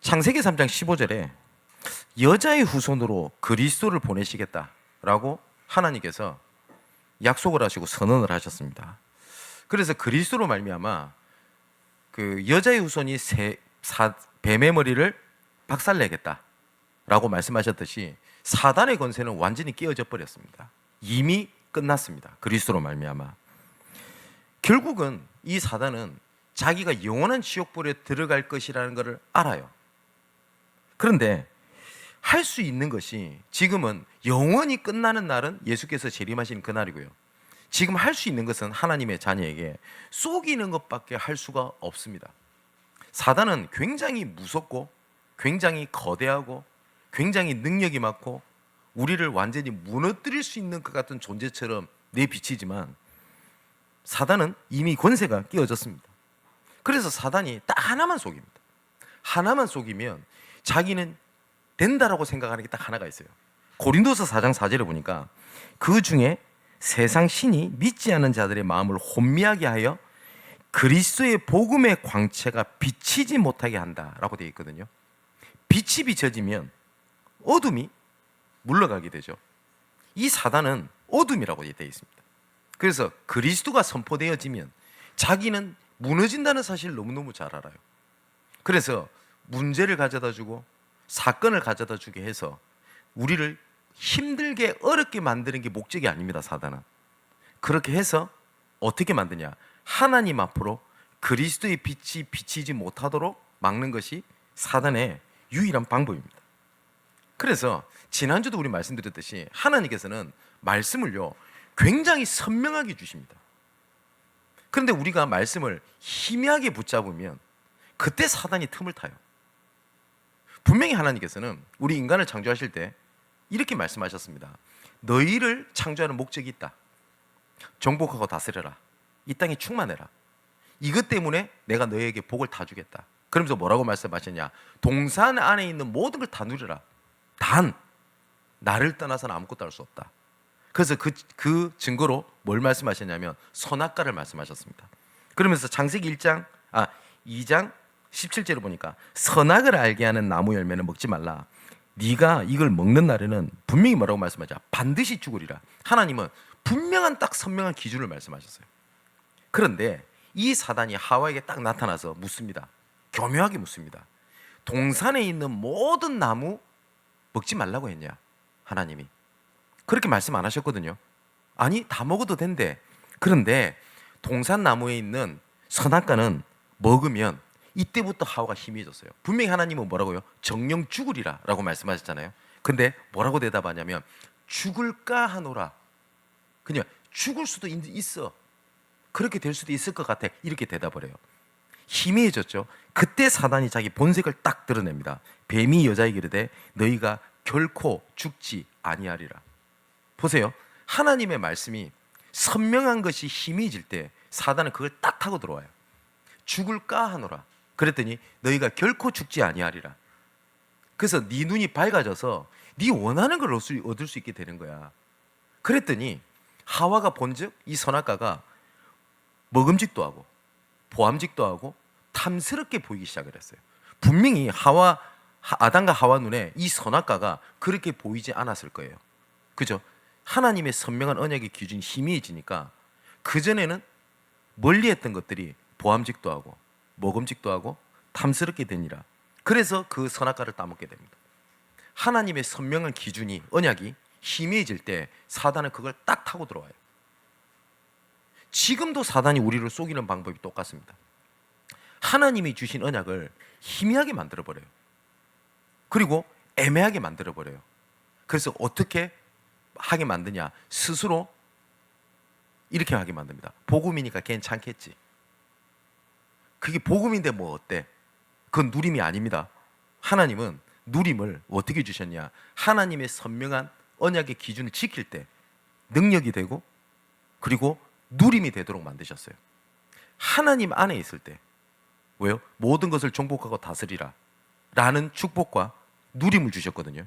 창세기 3장 15절에 여자의 후손으로 그리스도를 보내시겠다라고 하나님께서 약속을 하시고 선언을 하셨습니다. 그래서 그리스도로 말미암아 그 여자의 후손이 뱀의 머리를 박살내겠다라고 말씀하셨듯이 사단의 권세는 완전히 깨어져 버렸습니다. 이미 끝났습니다. 그리스도로 말미암아. 결국은 이 사단은 자기가 영원한 지옥불에 들어갈 것이라는 것을 알아요. 그런데 할 수 있는 것이 지금은 영원히 끝나는 날은 예수께서 재림하시는 그날이고요. 지금 할 수 있는 것은 하나님의 자녀에게 속이는 것밖에 할 수가 없습니다. 사단은 굉장히 무섭고 굉장히 거대하고 굉장히 능력이 많고 우리를 완전히 무너뜨릴 수 있는 것 같은 존재처럼 내비치지만 사단은 이미 권세가 끼어졌습니다. 그래서 사단이 딱 하나만 속입니다. 하나만 속이면 자기는 된다라고 생각하는 게 딱 하나가 있어요. 고린도서 4장 4절에 보니까 그 중에 세상 신이 믿지 않은 자들의 마음을 혼미하게 하여 그리스도의 복음의 광채가 비치지 못하게 한다라고 되어 있거든요. 빛이 비춰지면 어둠이 물러가게 되죠. 이 사단은 어둠이라고 되어 있습니다. 그래서 그리스도가 선포되어지면 자기는 무너진다는 사실을 너무너무 잘 알아요. 그래서 문제를 가져다 주고 사건을 가져다 주게 해서 우리를 힘들게 어렵게 만드는 게 목적이 아닙니다. 사단은 그렇게 해서 어떻게 만드냐, 하나님 앞으로 그리스도의 빛이 비치지 못하도록 막는 것이 사단의 유일한 방법입니다. 그래서 지난주도 우리 말씀드렸듯이 하나님께서는 말씀을요 굉장히 선명하게 주십니다. 그런데 우리가 말씀을 희미하게 붙잡으면 그때 사단이 틈을 타요. 분명히 하나님께서는 우리 인간을 창조하실 때 이렇게 말씀하셨습니다. 너희를 창조하는 목적이 있다. 정복하고 다스려라. 이 땅에 충만해라. 이것 때문에 내가 너희에게 복을 다 주겠다. 그러면서 뭐라고 말씀하셨냐, 동산 안에 있는 모든 걸 다 누려라. 단 나를 떠나서는 아무것도 할 수 없다. 그래서 그 증거로 뭘 말씀하셨냐면 선악과를 말씀하셨습니다. 그러면서 창세기 2장 17절을 보니까 선악을 알게 하는 나무 열매는 먹지 말라. 네가 이걸 먹는 날에는 분명히 뭐라고 말씀하자, 반드시 죽으리라. 하나님은 분명한 딱 선명한 기준을 말씀하셨어요. 그런데 이 사단이 하와에게 딱 나타나서 묻습니다. 교묘하게 묻습니다. 동산에 있는 모든 나무 먹지 말라고 했냐? 하나님이 그렇게 말씀 안 하셨거든요. 아니, 다 먹어도 된대. 그런데 동산 나무에 있는 선악과는 먹으면 이때부터 하와가 희미해졌어요. 분명히 하나님은 뭐라고요? 정령 죽으리라 라고 말씀하셨잖아요. 근데 뭐라고 대답하냐면 죽을까 하노라. 그냥 죽을 수도 있어. 그렇게 될 수도 있을 것 같아. 이렇게 대답을 해요. 희미해졌죠. 그때 사단이 자기 본색을 딱 드러냅니다. 뱀이 여자에게 이르되 너희가 결코 죽지 아니하리라. 보세요. 하나님의 말씀이 선명한 것이 희미해질 때 사단은 그걸 딱 타고 들어와요. 죽을까 하노라. 그랬더니 너희가 결코 죽지 아니하리라. 그래서 네 눈이 밝아져서 네 원하는 걸 얻을 수 있게 되는 거야. 그랬더니 하와가 본즉 이 선악과가 먹음직도 하고 보암직도 하고 탐스럽게 보이기 시작을 했어요. 분명히 아담과 하와 눈에 이 선악과가 그렇게 보이지 않았을 거예요. 그죠? 하나님의 선명한 언약의 기준이 희미해지니까 그전에는 멀리 했던 것들이 보암직도 하고 먹음직도 하고 탐스럽게 되니라. 그래서 그 선악과를 따먹게 됩니다. 하나님의 선명한 기준이, 언약이 희미해질 때 사단은 그걸 딱 타고 들어와요. 지금도 사단이 우리를 속이는 방법이 똑같습니다. 하나님이 주신 언약을 희미하게 만들어버려요. 그리고 애매하게 만들어버려요. 그래서 어떻게 하게 만드냐, 스스로 이렇게 하게 만듭니다. 복음이니까 괜찮겠지. 그게 복음인데 뭐 어때? 그건 누림이 아닙니다. 하나님은 누림을 어떻게 주셨냐, 하나님의 선명한 언약의 기준을 지킬 때 능력이 되고 그리고 누림이 되도록 만드셨어요. 하나님 안에 있을 때. 왜요? 모든 것을 정복하고 다스리라. 라는 축복과 누림을 주셨거든요.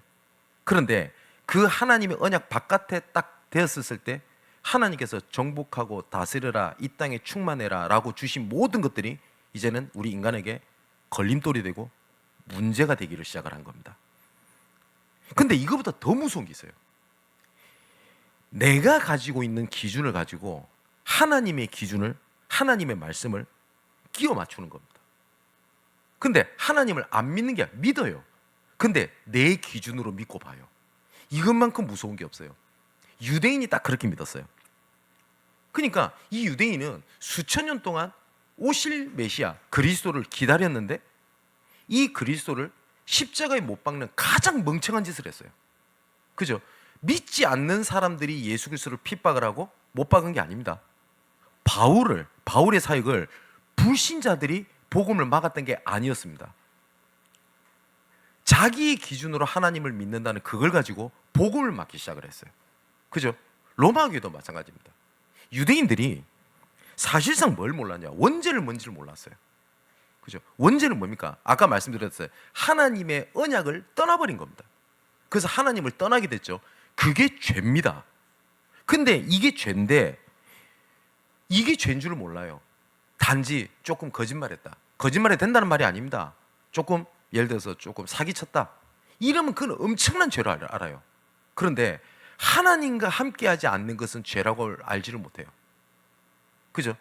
그런데 그 하나님의 언약 바깥에 딱 되었을 때 하나님께서 정복하고 다스려라, 이 땅에 충만해라 라고 주신 모든 것들이 이제는 우리 인간에게 걸림돌이 되고 문제가 되기를 시작을 한 겁니다. 근데 이거보다 더 무서운 게 있어요. 내가 가지고 있는 기준을 가지고 하나님의 기준을, 하나님의 말씀을 끼워 맞추는 겁니다. 근데 하나님을 안 믿는 게 아니라 믿어요. 근데 내 기준으로 믿고 봐요. 이것만큼 무서운 게 없어요. 유대인이 딱 그렇게 믿었어요. 그러니까 이 유대인은 수천 년 동안 오실 메시아 그리스도를 기다렸는데 이 그리스도를 십자가에 못 박는 가장 멍청한 짓을 했어요. 그죠? 믿지 않는 사람들이 예수 그리스도를 핍박을 하고 못 박은 게 아닙니다. 바울의 사역을 불신자들이 복음을 막았던 게 아니었습니다. 자기 기준으로 하나님을 믿는다는 그걸 가지고 복음을 막기 시작을 했어요. 그죠? 로마 교회도 마찬가지입니다. 유대인들이 사실상 뭘 몰랐냐? 원죄를 뭔지를 몰랐어요. 그죠? 원죄는 뭡니까? 아까 말씀드렸어요. 하나님의 언약을 떠나버린 겁니다. 그래서 하나님을 떠나게 됐죠. 그게 죄입니다. 근데 이게 죄인데 이게 죄인 줄을 몰라요. 단지 조금 거짓말했다. 거짓말이 된다는 말이 아닙니다. 조금 예를 들어서 조금 사기쳤다. 이러면 그건 엄청난 죄로 알아요. 그런데 하나님과 함께하지 않는 것은 죄라고 알지를 못해요. 그죠?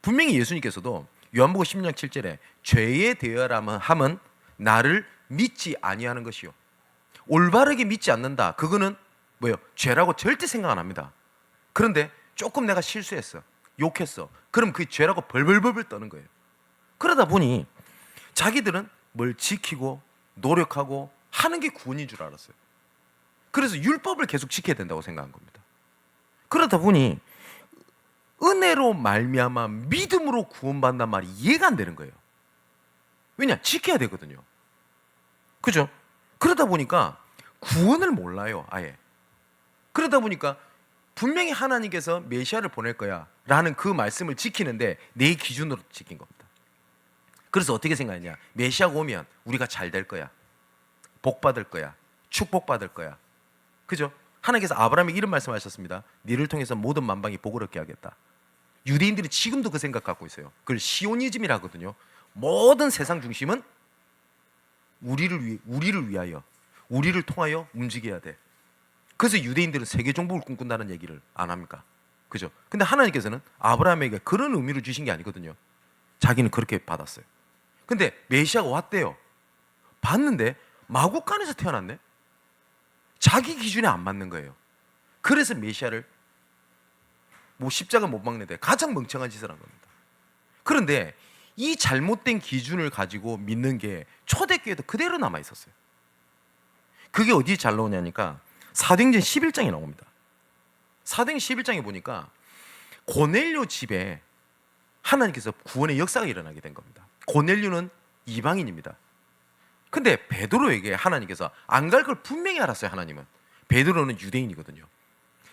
분명히 예수님께서도 요한복음 16장 7절에 죄에 대하라면 함은 나를 믿지 아니하는 것이요. 올바르게 믿지 않는다. 그거는 뭐예요? 죄라고 절대 생각 안 합니다. 그런데 조금 내가 실수했어. 욕했어. 그럼 그 죄라고 벌벌벌 떠는 거예요. 그러다 보니 자기들은 뭘 지키고 노력하고 하는 게 구원인 줄 알았어요. 그래서 율법을 계속 지켜야 된다고 생각한 겁니다. 그러다 보니 은혜로 말미암아 믿음으로 구원받는단 말이 이해가 안 되는 거예요. 왜냐? 지켜야 되거든요. 그죠? 그러다 보니까 구원을 몰라요, 아예. 그러다 보니까 분명히 하나님께서 메시아를 보낼 거야 라는 그 말씀을 지키는데 내 기준으로 지킨 겁니다. 그래서 어떻게 생각했냐? 메시아가 오면 우리가 잘 될 거야, 복 받을 거야, 축복 받을 거야. 그죠? 하나님께서 아브라함에게 이런 말씀하셨습니다. 네를 통해서 모든 만방이 복을 얻게 하겠다. 유대인들이 지금도 그 생각 갖고 있어요. 그걸 시오니즘이라 하거든요. 모든 세상 중심은 우리를 위하여, 우리를 통하여 움직여야 돼. 그래서 유대인들은 세계 정복을 꿈꾼다는 얘기를 안 합니까? 그죠? 근데 하나님께서는 아브라함에게 그런 의미로 주신 게 아니거든요. 자기는 그렇게 받았어요. 근데 메시아가 왔대요. 봤는데 마구간에서 태어났네. 자기 기준에 안 맞는 거예요. 그래서 메시아를 십자가 못 박는데 가장 멍청한 짓을 한 겁니다. 그런데 이 잘못된 기준을 가지고 믿는 게 초대교회도 그대로 남아 있었어요. 그게 어디에 잘 나오냐니까 사도행전 11장에 나옵니다. 사도행전 11장에 보니까 고넬료 집에 하나님께서 구원의 역사가 일어나게 된 겁니다. 고넬료는 이방인입니다. 근데 베드로에게 하나님께서 안 갈 걸 분명히 알았어요. 하나님은. 베드로는 유대인이거든요.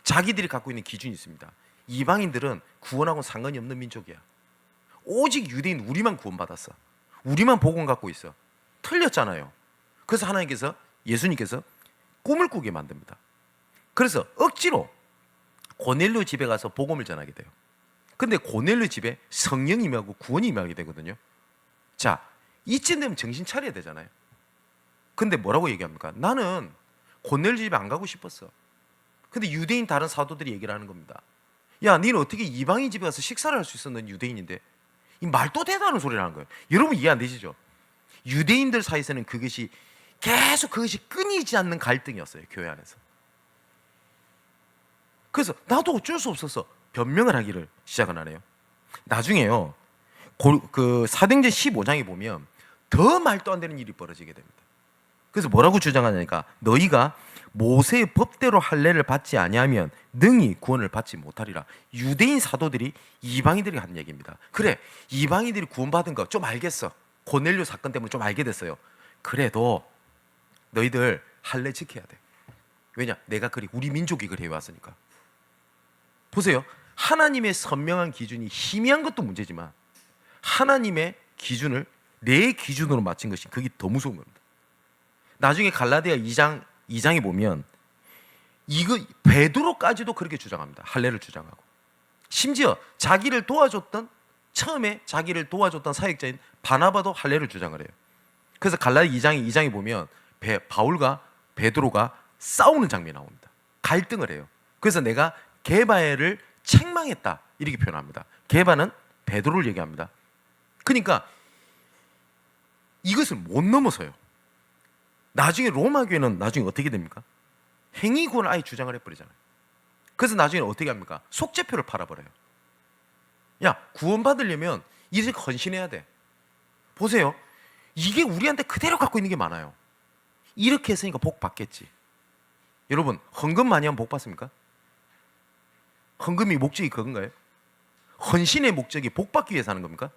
자기들이 갖고 있는 기준이 있습니다. 이방인들은 구원하고는 상관이 없는 민족이야. 오직 유대인 우리만 구원받았어. 우리만 복음 갖고 있어. 틀렸잖아요. 그래서 하나님께서, 예수님께서 꿈을 꾸게 만듭니다. 그래서 억지로 고넬료 집에 가서 복음을 전하게 돼요. 근데 고넬료 집에 성령이 임하고 구원이 임하게 되거든요. 자, 이쯤 되면 정신 차려야 되잖아요. 근데 뭐라고 얘기합니까? 나는 고넬료 집에 안 가고 싶었어. 근데 유대인 다른 사도들이 얘기를 하는 겁니다. 야, 너는 어떻게 이방인 집에 가서 식사를 할 수 있어? 넌 유대인인데. 이 말도 되도 않은 소리를 하는 거예요. 여러분 이해 안 되시죠? 유대인들 사이에서는 그것이 끊이지 않는 갈등이었어요. 교회 안에서. 그래서 나도 어쩔 수 없어서 변명을 하기를 시작을 하네요. 나중에요, 그 사도행전 15장에 보면 더 말도 안 되는 일이 벌어지게 됩니다. 그래서 뭐라고 주장하냐니까 너희가 모세의 법대로 할례를 받지 아니하면 능히 구원을 받지 못하리라. 유대인 사도들이 이방인들이 하는 얘기입니다. 그래, 이방인들이 구원받은 거 좀 알겠어. 고넬료 사건 때문에 좀 알게 됐어요. 그래도 너희들 할례 지켜야 돼. 왜냐? 내가 우리 민족이 그래 왔으니까. 보세요. 하나님의 선명한 기준이 희미한 것도 문제지만 하나님의 기준을 내 기준으로 맞춘 것이 그게 더 무서운 겁니다. 나중에 갈라디아 2장에 보면 이거 베드로까지도 그렇게 주장합니다. 할례를 주장하고 심지어 처음에 자기를 도와줬던 사역자인 바나바도 할례를 주장을 해요. 그래서 갈라디아 2장에 보면 바울과 베드로가 싸우는 장면이 나옵니다. 갈등을 해요. 그래서 내가 게바를 책망했다 이렇게 표현합니다. 게바는 베드로를 얘기합니다. 그러니까 이것을 못 넘어서요. 나중에 로마 교회는 나중에 어떻게 됩니까? 행위구원을 아예 주장을 해버리잖아요. 그래서 나중에 어떻게 합니까? 속죄표를 팔아버려요. 야, 구원받으려면 이렇게 헌신해야 돼. 보세요. 이게 우리한테 그대로 갖고 있는 게 많아요. 이렇게 했으니까 복 받겠지. 여러분, 헌금 많이 하면 복 받습니까? 헌금이 목적이 그건가요? 헌신의 목적이 복 받기 위해서 하는 겁니까?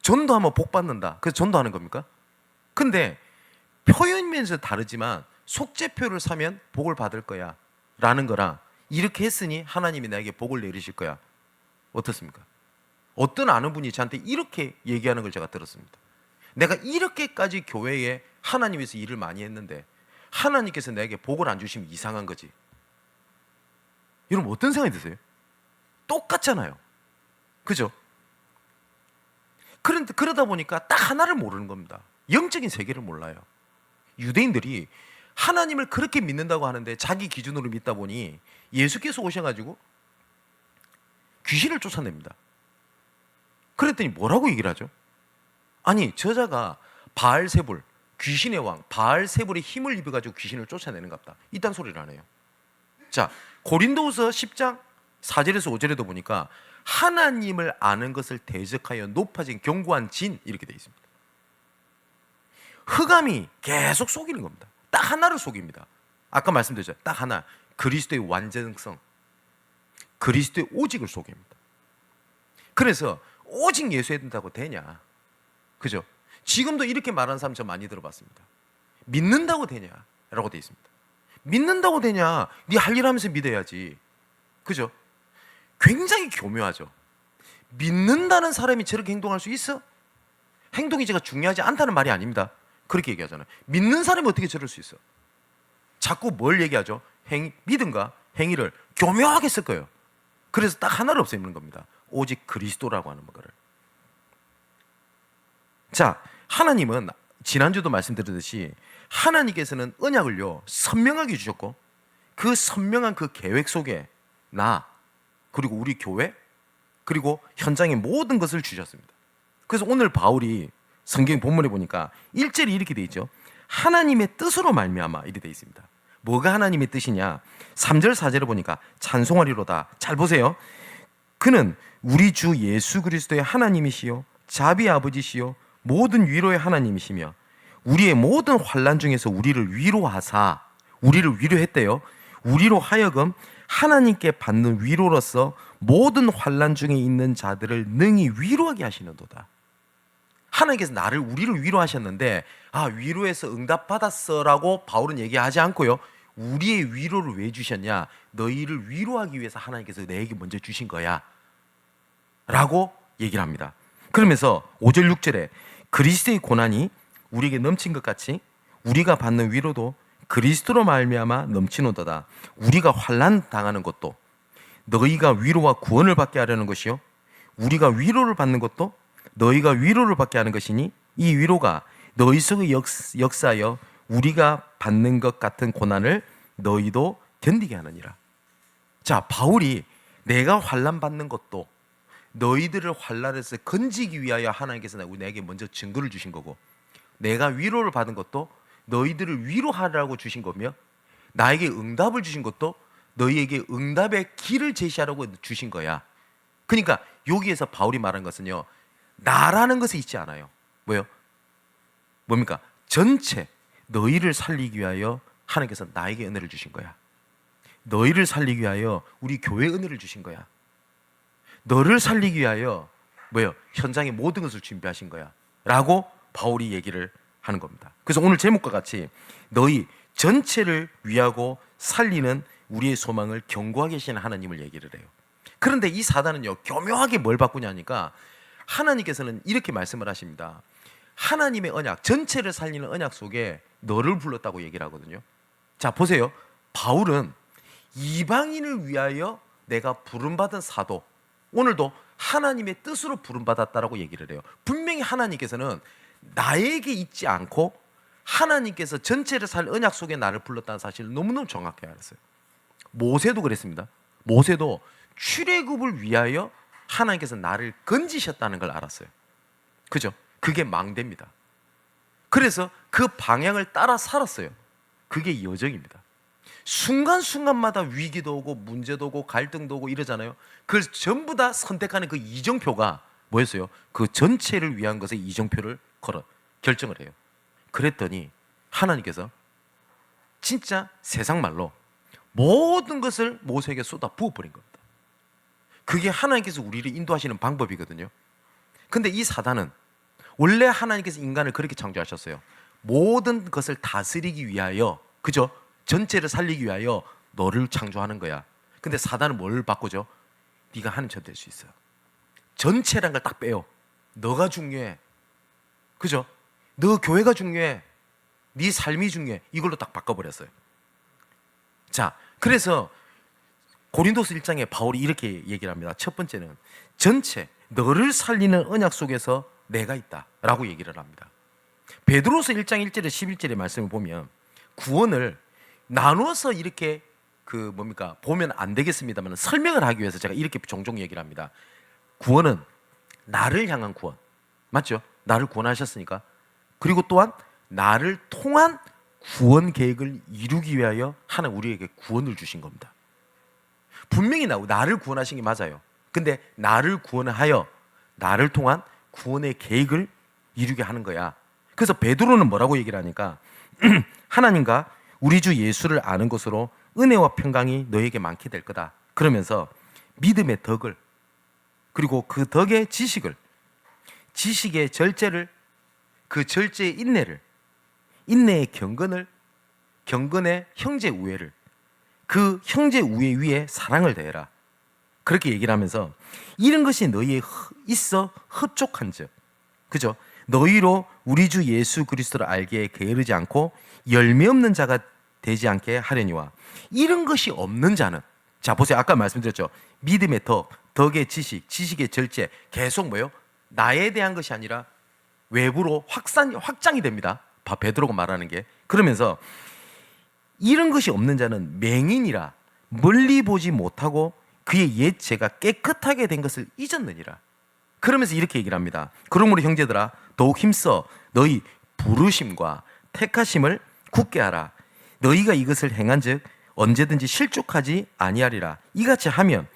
전도하면 복 받는다. 그래서 전도하는 겁니까? 근데 표현면에서 다르지만 속죄표를 사면 복을 받을 거야 라는 거랑 이렇게 했으니 하나님이 나에게 복을 내리실 거야. 어떻습니까? 어떤 아는 분이 저한테 이렇게 얘기하는 걸 제가 들었습니다. 내가 이렇게까지 교회에 하나님께서 일을 많이 했는데 하나님께서 내게 복을 안 주시면 이상한 거지. 여러분 어떤 생각이 드세요? 똑같잖아요. 그죠? 그런데 그러다 보니까 딱 하나를 모르는 겁니다. 영적인 세계를 몰라요. 유대인들이 하나님을 그렇게 믿는다고 하는데 자기 기준으로 믿다 보니 예수께서 오셔가지고 귀신을 쫓아냅니다. 그랬더니 뭐라고 얘기를 하죠? 아니 저자가 바알세불 귀신의 왕 바알세불의 힘을 입어가지고 귀신을 쫓아내는갑다 이딴 소리를 하네요. 자, 고린도후서 10장 4절에서 5절에도 보니까 하나님을 아는 것을 대적하여 높아진 견고한 진 이렇게 되어 있습니다. 흑암이 계속 속이는 겁니다. 딱 하나를 속입니다. 아까 말씀드렸죠. 딱 하나, 그리스도의 완전성, 그리스도의 오직을 속입니다. 그래서 오직 예수해야 된다고 되냐? 그죠? 지금도 이렇게 말하는 사람 저 많이 들어봤습니다. 믿는다고 되냐? 라고 되어 있습니다. 믿는다고 되냐? 네 할 일 하면서 믿어야지. 그죠? 굉장히 교묘하죠. 믿는다는 사람이 저렇게 행동할 수 있어? 행동이 제가 중요하지 않다는 말이 아닙니다. 그렇게 얘기하잖아요. 믿는 사람이 어떻게 저럴 수 있어? 자꾸 뭘 얘기하죠? 믿음과 행위를 교묘하게 쓸 거예요. 그래서 딱 하나를 없애는 겁니다. 오직 그리스도라고 하는 거를. 자, 하나님은 지난주도 말씀드렸듯이 하나님께서는 언약을요 선명하게 주셨고 그 선명한 그 계획 속에 나 그리고 우리 교회 그리고 현장의 모든 것을 주셨습니다. 그래서 오늘 바울이 성경 본문에 보니까 1절이 이렇게 돼 있죠. 하나님의 뜻으로 말미암아 이렇게 돼 있습니다. 뭐가 하나님의 뜻이냐? 3절 4절을 보니까 찬송하리로다. 잘 보세요. 그는 우리 주 예수 그리스도의 하나님이시요 자비 아버지시요 모든 위로의 하나님이시며 우리의 모든 환난 중에서 우리를 위로하사 우리를 위로했대요. 우리로 하여금 하나님께 받는 위로로서 모든 환난 중에 있는 자들을 능히 위로하게 하시는도다. 하나님께서 우리를 위로하셨는데 위로해서 응답받았어라고 바울은 얘기하지 않고요. 우리의 위로를 왜 주셨냐? 너희를 위로하기 위해서 하나님께서 내게 먼저 주신 거야 라고 얘기를 합니다. 그러면서 5절 6절에 그리스도의 고난이 우리에게 넘친 것 같이 우리가 받는 위로도 그리스도로 말미암아 넘치노도다. 우리가 환난 당하는 것도 너희가 위로와 구원을 받게 하려는 것이요 우리가 위로를 받는 것도 너희가 위로를 받게 하는 것이니 이 위로가 너희 속에 역사하여 우리가 받는 것 같은 고난을 너희도 견디게 하느니라. 자, 바울이 내가 환난 받는 것도 너희들을 환난에서 건지기 위하여 하나님께서 내게 먼저 증거를 주신 거고 내가 위로를 받은 것도 너희들을 위로하라고 주신 거며 나에게 응답을 주신 것도 너희에게 응답의 길을 제시하라고 주신 거야. 그러니까 여기에서 바울이 말한 것은요 나라는 것에 있지 않아요. 뭐요? 뭡니까? 전체 너희를 살리기 위하여 하나님께서 나에게 은혜를 주신 거야. 너희를 살리기 위하여 우리 교회에 은혜를 주신 거야. 너를 살리기 위하여 뭐요? 현장의 모든 것을 준비하신 거야 라고 바울이 얘기를 하는 겁니다. 그래서 오늘 제목과 같이 너희 전체를 위하고 살리는 우리의 소망을 견고하게 하시는 하나님을 얘기를 해요. 그런데 이 사단은요 교묘하게 뭘 바꾸냐니까 하나님께서는 이렇게 말씀을 하십니다. 하나님의 언약, 전체를 살리는 언약 속에 너를 불렀다고 얘기를 하거든요. 자, 보세요. 바울은 이방인을 위하여 내가 부름받은 사도, 오늘도 하나님의 뜻으로 부름받았다라고 얘기를 해요. 분명히 하나님께서는 나에게 있지 않고 하나님께서 전체를 살 언약 속에 나를 불렀다는 사실을 너무너무 정확히 알았어요. 모세도 그랬습니다. 모세도 출애굽을 위하여 하나님께서 나를 건지셨다는 걸 알았어요. 그죠? 그게 망대입니다. 그래서 그 방향을 따라 살았어요. 그게 여정입니다. 순간순간마다 위기도 오고 문제도 오고 갈등도 오고 이러잖아요. 그걸 전부 다 선택하는 그 이정표가 뭐였어요? 그 전체를 위한 것의 이정표를 결정을 해요. 그랬더니 하나님께서 진짜 세상 말로 모든 것을 모세에게 쏟아 부어버린 겁니다. 그게 하나님께서 우리를 인도하시는 방법이거든요. 근데 이 사단은 원래 하나님께서 인간을 그렇게 창조하셨어요. 모든 것을 다스리기 위하여, 그죠? 전체를 살리기 위하여 너를 창조하는 거야. 근데 사단은 뭘 바꾸죠? 네가 하나님처럼 될 수 있어. 전체란 걸 딱 빼요. 너가 중요해. 그죠? 너 교회가 중요해. 네 삶이 중요해. 이걸로 딱 바꿔버렸어요. 자, 그래서 고린도서 1장에 바울이 이렇게 얘기를 합니다. 첫 번째는 전체, 너를 살리는 언약 속에서 내가 있다라고 얘기를 합니다. 베드로서 1장 1절에 11절의 말씀을 보면 구원을 나눠서 이렇게 보면 안 되겠습니다만 설명을 하기 위해서 제가 이렇게 종종 얘기를 합니다. 구원은 나를 향한 구원, 맞죠? 나를 구원하셨으니까. 그리고 또한 나를 통한 구원 계획을 이루기 위하여 하나님 우리에게 구원을 주신 겁니다. 분명히 나를 구원하신 게 맞아요. 근데 나를 구원하여 나를 통한 구원의 계획을 이루게 하는 거야. 그래서 베드로는 뭐라고 얘기를 하니까 하나님과 우리 주 예수를 아는 것으로 은혜와 평강이 너에게 많게 될 거다. 그러면서 믿음의 덕을, 그리고 그 덕의 지식을, 지식의 절제를, 그 절제의 인내를, 인내의 경건을, 경건의 형제 우애를, 그 형제 우애 위에 사랑을 더해라. 그렇게 얘기를 하면서 이런 것이 너희에 있어 흡족한즉, 그죠? 너희로 우리 주 예수 그리스도를 알기에 게으르지 않고 열매 없는 자가 되지 않게 하려니와, 이런 것이 없는 자는, 자 보세요. 아까 말씀드렸죠. 믿음의 덕, 덕의 지식, 지식의 절제, 계속 뭐예요? 나에 대한 것이 아니라 외부로 확장이 됩니다. 베드로가 말하는 게. 그러면서 이런 것이 없는 자는 맹인이라 멀리 보지 못하고 그의 옛 죄가 깨끗하게 된 것을 잊었느니라. 그러면서 이렇게 얘기를 합니다. 그러므로 형제들아 더욱 힘써 너희 부르심과 택하심을 굳게 하라. 너희가 이것을 행한즉 언제든지 실족하지 아니하리라. 이같이 하면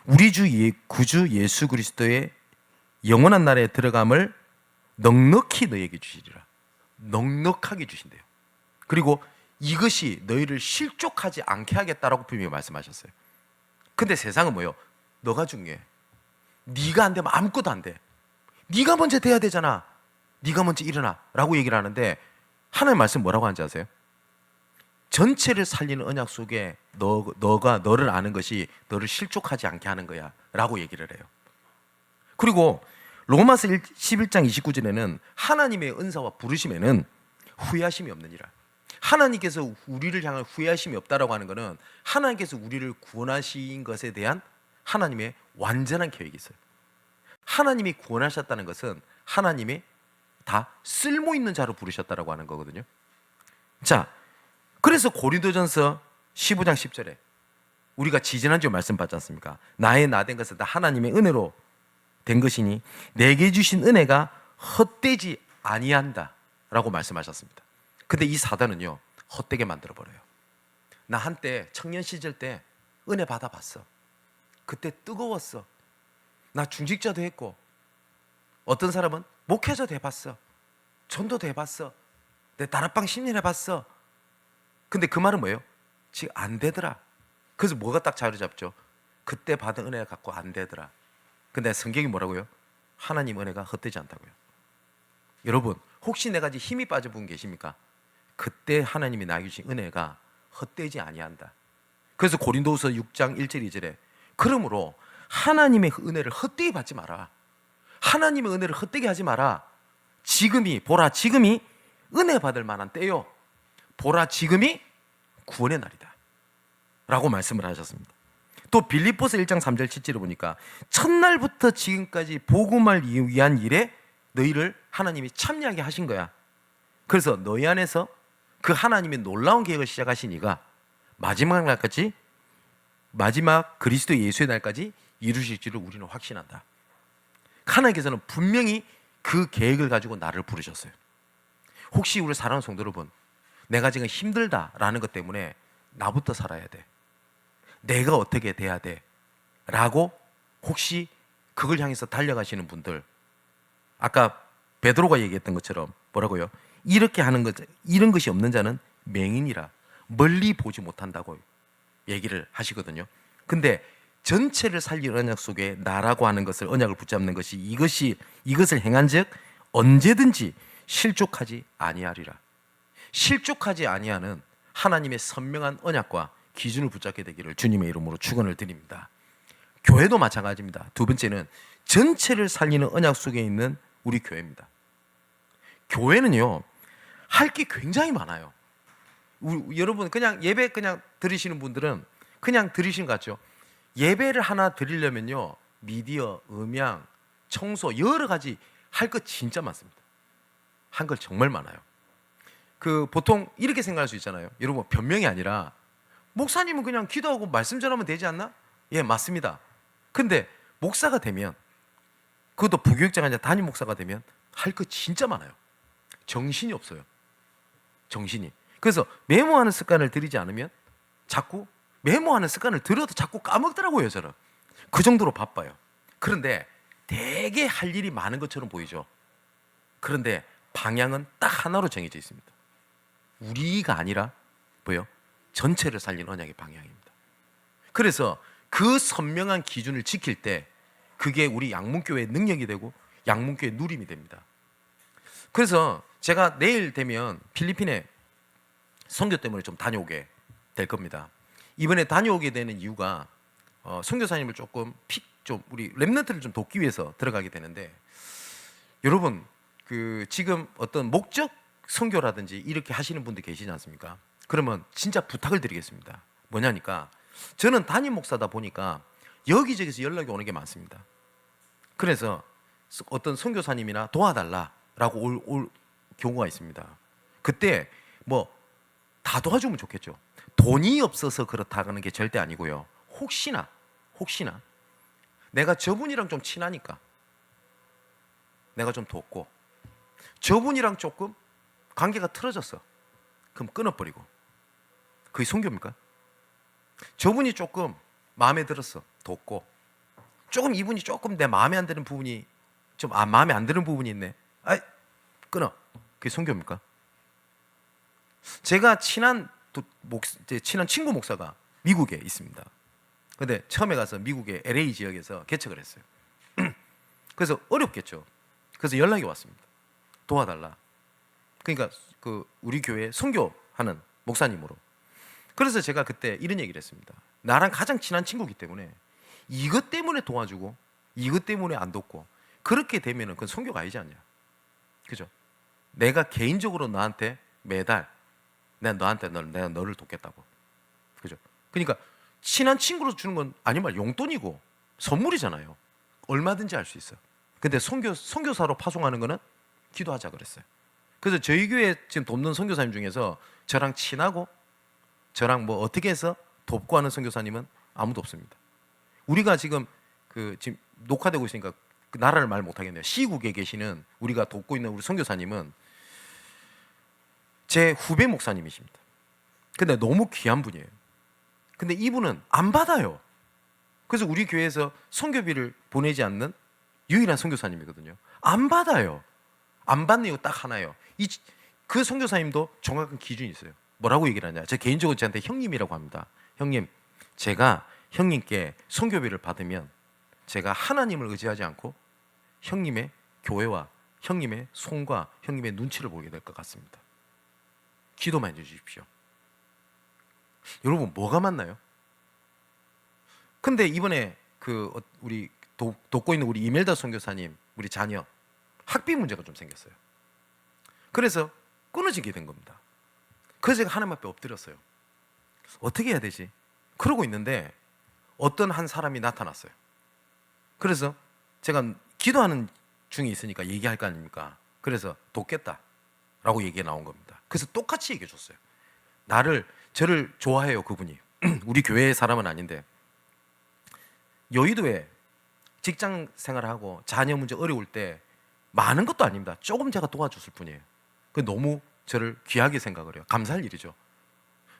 우리 주 구주 예수 그리스도의 영원한 나라에 들어감을 넉넉히 너희에게 주시리라. 넉넉하게 주신대요. 그리고 이것이 너희를 실족하지 않게 하겠다라고 분명히 말씀하셨어요. 근데 세상은 뭐예요? 너가 중요해. 네가 안 되면 아무것도 안 돼. 네가 먼저 돼야 되잖아. 네가 먼저 일어나 라고 얘기를 하는데 하나님 말씀 뭐라고 하는지 아세요? 전체를 살리는 언약 속에 너가 너를 아는 것이 너를 실족하지 않게 하는 거야 라고 얘기를 해요. 그리고 로마서 11장 29절에는 하나님의 은사와 부르심에는 후회하심이 없느니라. 하나님께서 우리를 향한 후회하심이 없다라고 하는 것은 하나님께서 우리를 구원하신 것에 대한 하나님의 완전한 계획이 있어요. 하나님이 구원하셨다는 것은 하나님이 다 쓸모 있는 자로 부르셨다라고 하는 거거든요. 자, 그래서 고린도전서 15장 10절에 우리가 지지난주에 말씀 받지 않습니까? 나의 나된 것은 다 하나님의 은혜로 된 것이니 내게 주신 은혜가 헛되지 아니한다 라고 말씀하셨습니다. 근데 이 사단은요 헛되게 만들어버려요. 나 한때 청년 시절 때 은혜 받아봤어. 그때 뜨거웠어. 나 중직자도 했고 어떤 사람은 목회자도 해봤어. 전도도 해봤어. 내 다락방 심리를 해봤어. 근데 그 말은 뭐예요? 지금 안 되더라. 그래서 뭐가 딱 자리 잡죠? 그때 받은 은혜가 갖고 안 되더라. 근데 성경이 뭐라고요? 하나님 은혜가 헛되지 않다고요. 여러분 혹시 내가 지금 힘이 빠진 분 계십니까? 그때 하나님이 나에게 주신 은혜가 헛되지 아니한다. 그래서 고린도후서 6장 1절 2절에 그러므로 하나님의 은혜를 헛되이 받지 마라. 하나님의 은혜를 헛되게 하지 마라. 지금이 보라 지금이 은혜 받을 만한 때요. 보라 지금이 구원의 날이다 라고 말씀을 하셨습니다. 또 빌립보서 1장 3절 7절을 보니까 첫날부터 지금까지 복음을 위한 일에 너희를 하나님이 참여하게 하신 거야. 그래서 너희 안에서 그 하나님의 놀라운 계획을 시작하신 이가 마지막 날까지, 마지막 그리스도 예수의 날까지 이루실 줄을 우리는 확신한다. 하나님께서는 분명히 그 계획을 가지고 나를 부르셨어요. 혹시 우리 사랑하는 성도 여러분, 내가 지금 힘들다라는 것 때문에 나부터 살아야 돼, 내가 어떻게 돼야 돼 라고 혹시 그걸 향해서 달려가시는 분들, 아까 베드로가 얘기했던 것처럼 뭐라고요? 이렇게 하는 것, 이런 것이 없는 자는 맹인이라 멀리 보지 못한다고 얘기를 하시거든요. 근데 전체를 살릴 언약 속에 나라고 하는 것을, 언약을 붙잡는 것이, 이것을 행한즉 언제든지 실족하지 아니하리라. 실족하지 아니하는 하나님의 선명한 언약과 기준을 붙잡게 되기를 주님의 이름으로 축원을 드립니다. 교회도 마찬가지입니다. 두 번째는 전체를 살리는 언약 속에 있는 우리 교회입니다. 교회는요, 할 게 굉장히 많아요. 여러분 그냥 예배 그냥 드리시는 분들은 그냥 드리시는 것 같죠? 예배를 하나 드리려면요, 미디어, 음향, 청소 여러 가지 할 것 진짜 많습니다. 한 걸 정말 많아요. 보통 이렇게 생각할 수 있잖아요. 여러분, 변명이 아니라 목사님은 그냥 기도하고 말씀 전하면 되지 않나? 예, 맞습니다. 근데 목사가 되면, 그것도 부교육자가 아니라 담임 목사가 되면 할 거 진짜 많아요. 정신이 없어요. 정신이. 그래서 메모하는 습관을 들이지 않으면 자꾸 메모하는 습관을 들여도 자꾸 까먹더라고요, 저는. 그 정도로 바빠요. 그런데 되게 할 일이 많은 것처럼 보이죠. 그런데 방향은 딱 하나로 정해져 있습니다. 우리가 아니라 뭐요? 전체를 살린 언약의 방향입니다. 그래서 그 선명한 기준을 지킬 때 그게 우리 양문교회의 능력이 되고 양문교회의 누림이 됩니다. 그래서 제가 내일 되면 필리핀에 선교 때문에 좀 다녀오게 될 겁니다. 이번에 다녀오게 되는 이유가 선교사님을 조금 우리 렘넌트를 좀 돕기 위해서 들어가게 되는데, 여러분 지금 어떤 목적 선교라든지 이렇게 하시는 분들 계시지 않습니까? 그러면 진짜 부탁을 드리겠습니다. 뭐냐니까, 저는 담임 목사다 보니까 여기저기서 연락이 오는 게 많습니다. 그래서 어떤 선교사님이나 도와달라라고 올 경우가 있습니다. 그때 뭐 다 도와주면 좋겠죠. 돈이 없어서 그렇다는 게 절대 아니고요. 혹시나 내가 저분이랑 좀 친하니까 내가 좀 돕고, 저분이랑 조금 관계가 틀어졌어, 그럼 끊어버리고. 그게 선교입니까? 저분이 조금 마음에 들었어, 돕고, 조금 이분이 조금 내 마음에 안 드는 부분이 좀 마음에 안 드는 부분이 있네, 끊어. 그게 선교입니까? 제가 친한 친구 목사가 미국에 있습니다. 근데 처음에 가서 미국의 LA 지역에서 개척을 했어요. 그래서 어렵겠죠. 그래서 연락이 왔습니다. 도와달라. 그러니까 우리 교회 선교하는 목사님으로. 그래서 제가 그때 이런 얘기를 했습니다. 나랑 가장 친한 친구이기 때문에 이것 때문에 도와주고 이것 때문에 안 돕고 그렇게 되면은 그건 선교가 아니지 않냐. 그죠? 내가 개인적으로 너한테 매달 내가 너를 돕겠다고. 그죠? 그러니까 친한 친구로 주는 건 아니면 용돈이고 선물이잖아요. 얼마든지 할 수 있어. 근데 선교사로 파송하는 거는 기도하자 그랬어요. 그래서 저희 교회 지금 돕는 선교사님 중에서 저랑 친하고 저랑 뭐 어떻게 해서 돕고 하는 선교사님은 아무도 없습니다. 우리가 지금 지금 녹화되고 있으니까 그 나라를 말 못하겠네요. 시국에 계시는 우리가 돕고 있는 우리 선교사님은 제 후배 목사님이십니다. 근데 너무 귀한 분이에요. 근데 이분은 안 받아요. 그래서 우리 교회에서 선교비를 보내지 않는 유일한 선교사님이거든요. 안 받아요. 안 받는 이유 딱 하나예요. 그 선교사님도 정확한 기준이 있어요. 뭐라고 얘기를 하냐, 제 개인적으로 저한테 형님이라고 합니다. 형님, 제가 형님께 선교비를 받으면 제가 하나님을 의지하지 않고 형님의 교회와 형님의 손과 형님의 눈치를 보게 될 것 같습니다. 기도만 해주십시오. 여러분, 뭐가 맞나요? 근데 이번에 우리 돕고 있는 우리 이멜다 선교사님, 우리 자녀 학비 문제가 좀 생겼어요. 그래서 끊어지게 된 겁니다. 그래서 제가 하나님 앞에 엎드렸어요. 어떻게 해야 되지? 그러고 있는데 어떤 한 사람이 나타났어요. 그래서 제가 기도하는 중에 있으니까 얘기할 거 아닙니까? 그래서 돕겠다라고 얘기가 나온 겁니다. 그래서 똑같이 얘기해 줬어요. 저를 좋아해요, 그분이. 우리 교회 사람은 아닌데 여의도에 직장 생활하고 자녀 문제 어려울 때 많은 것도 아닙니다. 조금 제가 도와줬을 뿐이에요. 너무 저를 귀하게 생각을 해요. 감사할 일이죠.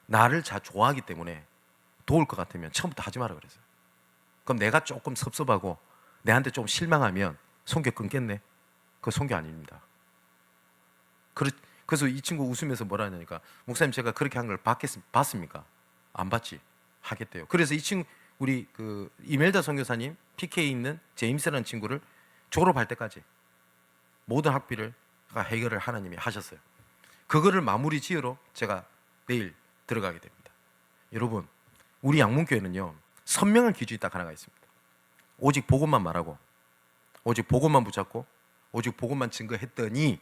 나를 좋아하기 때문에 도울 것 같으면 처음부터 하지 마라 그랬어요. 그럼 내가 조금 섭섭하고 내한테 좀 실망하면 손교 끊겠네? 그거 손교 아닙니다. 그래서 이 친구 웃으면서 뭐라 하냐니까, 목사님 제가 그렇게 한 걸 봤습니까? 안 봤지. 하겠대요. 그래서 이 친구, 우리 그 이멜다 선교사님 PK에 있는 제임스라는 친구를 졸업할 때까지 모든 학비를 해결을 하나님이 하셨어요. 그거를 마무리 지으러 제가 내일 들어가게 됩니다. 여러분, 우리 양문교회는요 선명한 기준이 딱 하나가 있습니다. 오직 복음만 말하고, 오직 복음만 붙잡고, 오직 복음만 증거했더니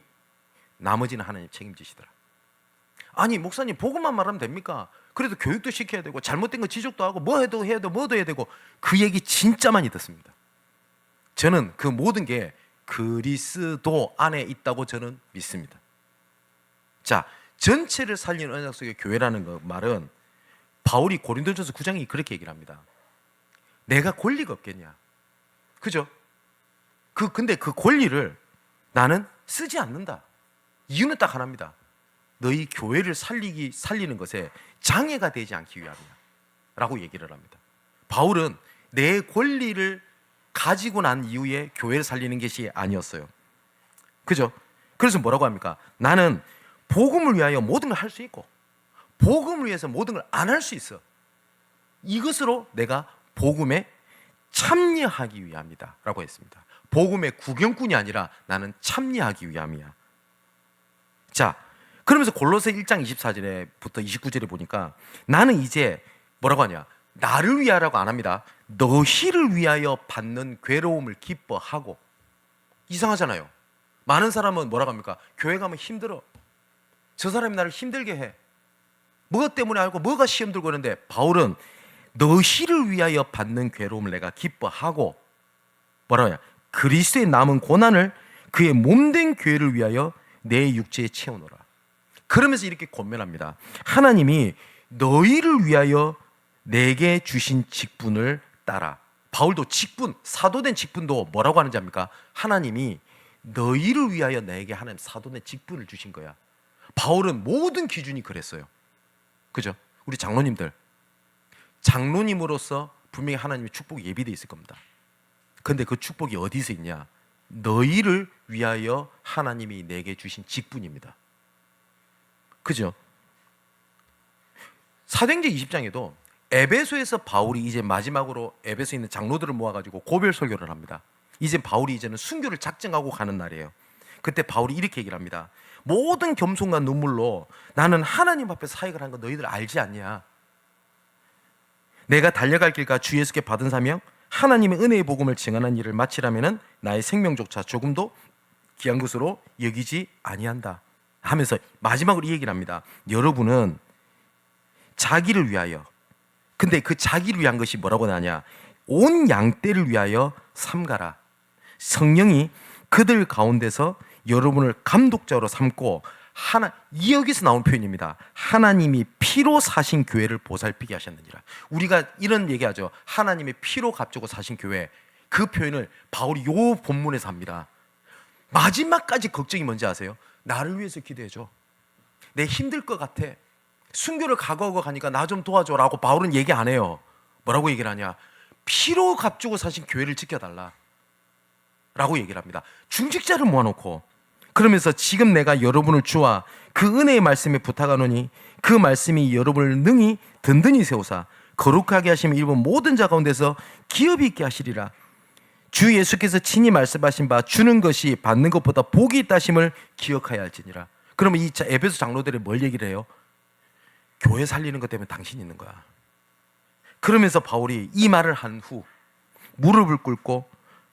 나머지는 하나님 책임지시더라. 아니 목사님 복음만 말하면 됩니까? 그래도 교육도 시켜야 되고 잘못된 거 지적도 하고 뭐 해도 해야 되고 뭐도 해야 되고, 그 얘기 진짜 많이 듣습니다. 저는 그 모든 게 그리스도 안에 있다고 저는 믿습니다. 자, 전체를 살리는 언약 속의 교회라는 그 말은 바울이 고린도전서 9장에 그렇게 얘기를 합니다. 내가 권리가 없겠냐? 그죠? 근데 그 권리를 나는 쓰지 않는다. 이유는 딱 하나입니다. 너희 교회를 살리는 것에 장애가 되지 않기 위함이야 라고 얘기를 합니다. 바울은 내 권리를 가지고 난 이후에 교회를 살리는 것이 아니었어요. 그죠? 그래서 뭐라고 합니까? 나는 복음을 위하여 모든 걸 할 수 있고 복음을 위해서 모든 걸 안 할 수 있어. 이것으로 내가 복음에 참여하기 위함이다 라고 했습니다. 복음의 구경꾼이 아니라 나는 참여하기 위함이야. 자, 그러면서 골로새 1장 24절부터 29절에 보니까 나는 이제 뭐라고 하냐, 나를 위하라고 안 합니다. 너희를 위하여 받는 괴로움을 기뻐하고. 이상하잖아요. 많은 사람은 뭐라고 합니까? 교회 가면 힘들어. 저 사람이 나를 힘들게 해. 뭐 때문에 알고 뭐가 시험 들고 그러는데, 바울은 너희를 위하여 받는 괴로움을 내가 기뻐하고 뭐라고 하냐, 그리스도의 남은 고난을 그의 몸된 교회를 위하여 내 육체에 채워놓으라. 그러면서 이렇게 권면합니다. 하나님이 너희를 위하여 내게 주신 직분을 따라. 바울도 직분, 사도된 직분도 뭐라고 하는지 압니까? 하나님이 너희를 위하여 내게 하나님 사도된 직분을 주신 거야. 바울은 모든 기준이 그랬어요. 그죠? 우리 장로님들, 장로님으로서 분명히 하나님의 축복이 예비되어 있을 겁니다. 근데 그 축복이 어디서 있냐? 너희를 위하여 하나님이 내게 주신 직분입니다. 그죠? 사도행전 20장에도 에베소에서 바울이 이제 마지막으로 에베소에 있는 장로들을 모아가지고 고별 설교를 합니다. 이제 바울이 이제는 순교를 작정하고 가는 날이에요. 그때 바울이 이렇게 얘기를 합니다. 모든 겸손과 눈물로 나는 하나님 앞에 사역을 한 거 너희들 알지 않냐? 내가 달려갈 길과 주 예수께 받은 사명, 하나님의 은혜의 복음을 증언한 일을 마치라면은 나의 생명조차 조금도 귀한 것으로 여기지 아니한다 하면서 마지막으로 이 얘기를 합니다. 여러분은 자기를 위하여, 근데 그 자기를 위한 것이 뭐라고 하냐, 온 양떼를 위하여 삼가라. 성령이 그들 가운데서 여러분을 감독자로 삼고 여기서 나온 표현입니다. 하나님이 피로 사신 교회를 보살피게 하셨느니라. 우리가 이런 얘기하죠. 하나님의 피로 값주고 사신 교회. 그 표현을 바울이 요 본문에서 합니다. 마지막까지 걱정이 뭔지 아세요? 나를 위해서 기도해줘. 내 힘들 것 같아. 순교를 각오하고 가니까 나 좀 도와줘라고 바울은 얘기 안 해요. 뭐라고 얘기를 하냐? 피로 값주고 사신 교회를 지켜달라 라고 얘기를 합니다. 중직자를 모아놓고, 그러면서 지금 내가 여러분을 주와 그 은혜의 말씀에 부탁하노니 그 말씀이 여러분을 능히 든든히 세우사 거룩하게 하시며 일본 모든 자 가운데서 기업이 있게 하시리라. 주 예수께서 친히 말씀하신 바 주는 것이 받는 것보다 복이 있다심을 기억하여야 할지니라. 그러면 이 에베소 장로들이 뭘 얘기를 해요? 교회 살리는 것 때문에 당신이 있는 거야. 그러면서 바울이 이 말을 한 후 무릎을 꿇고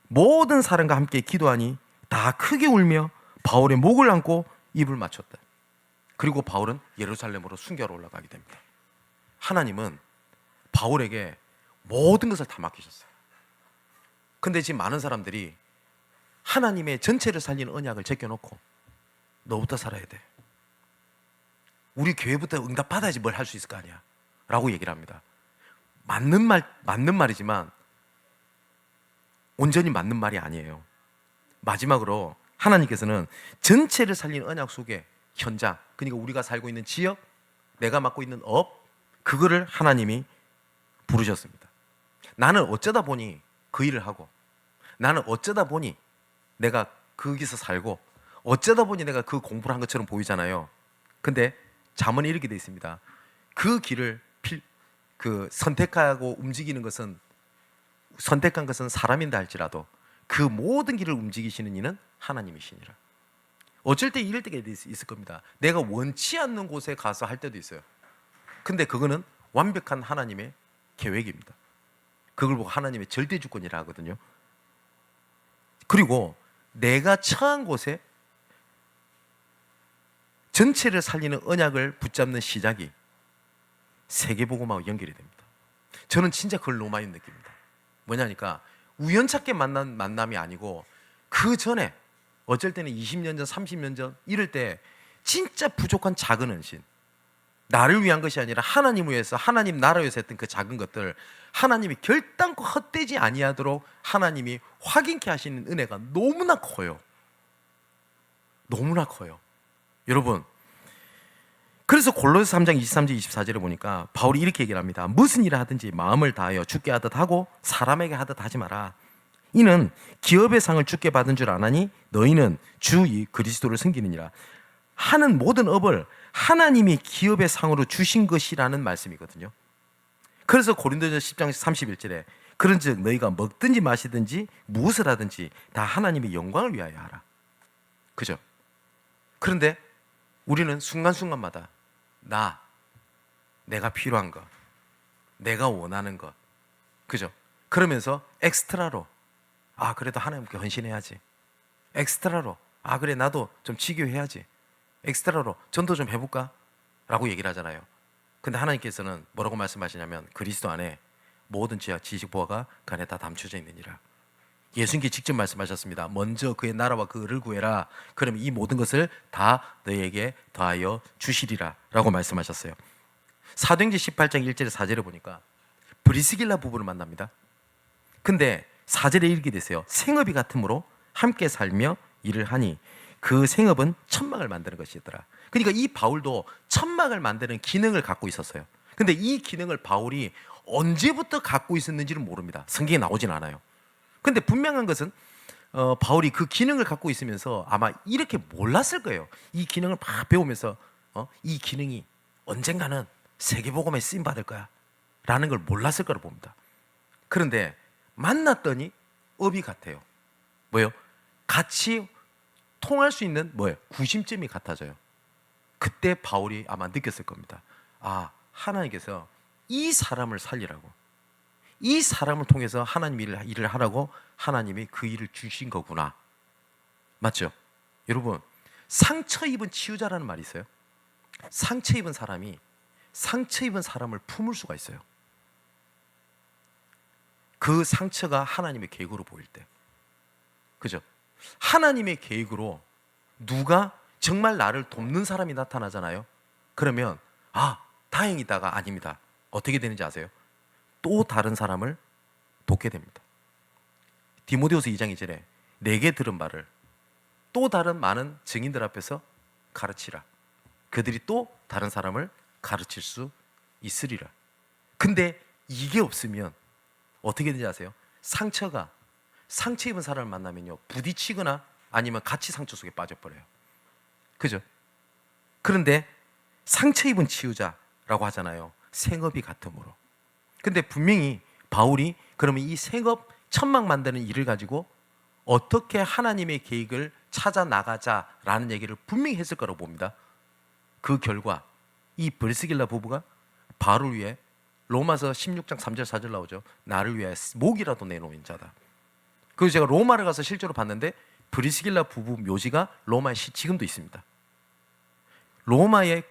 모든 사람과 함께 기도하니 다 크게 울며 바울의 목을 안고 입을 맞췄다. 그리고 바울은 예루살렘으로 순교하러 올라가게 됩니다. 하나님은 바울에게 모든 것을 다 맡기셨어요. 근데 지금 많은 사람들이 하나님의 전체를 살리는 언약을 제껴놓고 너부터 살아야 돼, 우리 교회부터 응답받아야지 뭘 할 수 있을 거 아니야 라고 얘기를 합니다. 맞는 말이지만 온전히 맞는 말이 아니에요. 마지막으로 하나님께서는 전체를 살리는 언약 속에 현장, 그러니까 우리가 살고 있는 지역, 내가 맡고 있는 업, 그거를 하나님이 부르셨습니다. 나는 어쩌다 보니 그 일을 하고, 나는 어쩌다 보니 내가 거기서 살고, 어쩌다 보니 내가 그 공부를 한 것처럼 보이잖아요. 근데 잠언에 이렇게 돼 있습니다. 그 길을 선택하고 움직이는 것은, 선택한 것은 사람인다 할지라도 그 모든 길을 움직이시는 이는 하나님이시니라. 어쩔 때 이럴 때가 있을 겁니다. 내가 원치 않는 곳에 가서 할 때도 있어요. 근데 그거는 완벽한 하나님의 계획입니다. 그걸 보고 하나님의 절대 주권이라 하거든요. 그리고 내가 처한 곳에 전체를 살리는 언약을 붙잡는 시작이 세계복음하고 연결이 됩니다. 저는 진짜 그걸 너무 많이 느낍니다. 뭐냐니까 우연찮게 만난 만남이 아니고 그 전에 어쩔 때는 20년 전, 30년 전 이럴 때 진짜 부족한 작은 헌신, 나를 위한 것이 아니라 하나님을 위해서, 하나님 나라를 위해서 했던 그 작은 것들, 하나님이 결단코 헛되지 아니하도록 하나님이 확인케 하시는 은혜가 너무나 커요. 너무나 커요. 여러분, 그래서 골로새 3장 23절 24절에 보니까 바울이 이렇게 얘기를 합니다. 무슨 일을 하든지 마음을 다하여 주께 하듯 하고 사람에게 하듯 하지 마라. 이는 기업의 상을 주께 받은 줄 아나니 너희는 주 그리스도를 섬기느니라. 하는 모든 업을 하나님이 기업의 상으로 주신 것이라는 말씀이거든요. 그래서 고린도전서 10장 31절에 그런즉 너희가 먹든지 마시든지 무엇을 하든지 다 하나님의 영광을 위하여 하라. 그죠? 그런데 우리는 순간순간마다 내가 필요한 것, 내가 원하는 것, 그죠? 그러면서 엑스트라로 그래도 하나님께 헌신해야지, 엑스트라로 그래 나도 좀 치교해야지, 엑스트라로 전도 좀 해볼까? 라고 얘기를 하잖아요. 근데 하나님께서는 뭐라고 말씀하시냐면 그리스도 안에 모든 지혜와 지식 보화가 그 안에 다 담춰져 있느니라. 예수님께 직접 말씀하셨습니다. 먼저 그의 나라와 그를 구해라. 그러면 이 모든 것을 다 너희에게 더하여 주시리라 라고 말씀하셨어요. 사도행전 18장 1절에 4절에 보니까 브리스길라 부부를 만납니다. 근데 4절에 이렇게 되세요. 생업이 같으므로 함께 살며 일을 하니 그 생업은 천막을 만드는 것이더라. 그러니까 이 바울도 천막을 만드는 기능을 갖고 있었어요. 근데 이 기능을 바울이 언제부터 갖고 있었는지는 모릅니다. 성경에 나오진 않아요. 근데 분명한 것은 바울이 그 기능을 갖고 있으면서 아마 이렇게 몰랐을 거예요. 이 기능을 막 배우면서 이 기능이 언젠가는 세계복음에 쓰임 받을 거야 라는 걸 몰랐을 거라고 봅니다. 그런데 만났더니 업이 같아요. 뭐예요? 같이 통할 수 있는 구심점이 같아져요. 그때 바울이 아마 느꼈을 겁니다. 하나님께서 이 사람을 살리라고, 이 사람을 통해서 하나님 일을 하라고 하나님이 그 일을 주신 거구나. 맞죠? 여러분, 상처 입은 치유자라는 말이 있어요. 상처 입은 사람이 상처 입은 사람을 품을 수가 있어요. 그 상처가 하나님의 계획으로 보일 때. 그죠? 하나님의 계획으로 누가 정말 나를 돕는 사람이 나타나잖아요. 그러면 다행이다가 아닙니다. 어떻게 되는지 아세요? 또 다른 사람을 돕게 됩니다. 디모데후서 2장 2절에 내게 들은 바를 또 다른 많은 증인들 앞에서 가르치라. 그들이 또 다른 사람을 가르칠 수 있으리라. 근데 이게 없으면 어떻게 되는지 아세요? 상처 입은 사람을 만나면요, 부딪히거나 아니면 같이 상처 속에 빠져버려요. 그죠? 그런데 상처 입은 치유자라고 하잖아요. 생업이 같으므로. 근데 분명히 바울이 그러면 이 생업 천막 만드는 일을 가지고 어떻게 하나님의 계획을 찾아 나가자라는 얘기를 분명히 했을 거라고 봅니다. 그 결과 이 브리스길라 부부가 바울을 위해 로마서 16장 3절 4절 나오죠. 나를 위해 목이라도 내놓은 자다. 그래서 제가 로마를 가서 실제로 봤는데 브리스길라 부부 묘지가 로마에 지금도 있습니다. 로마의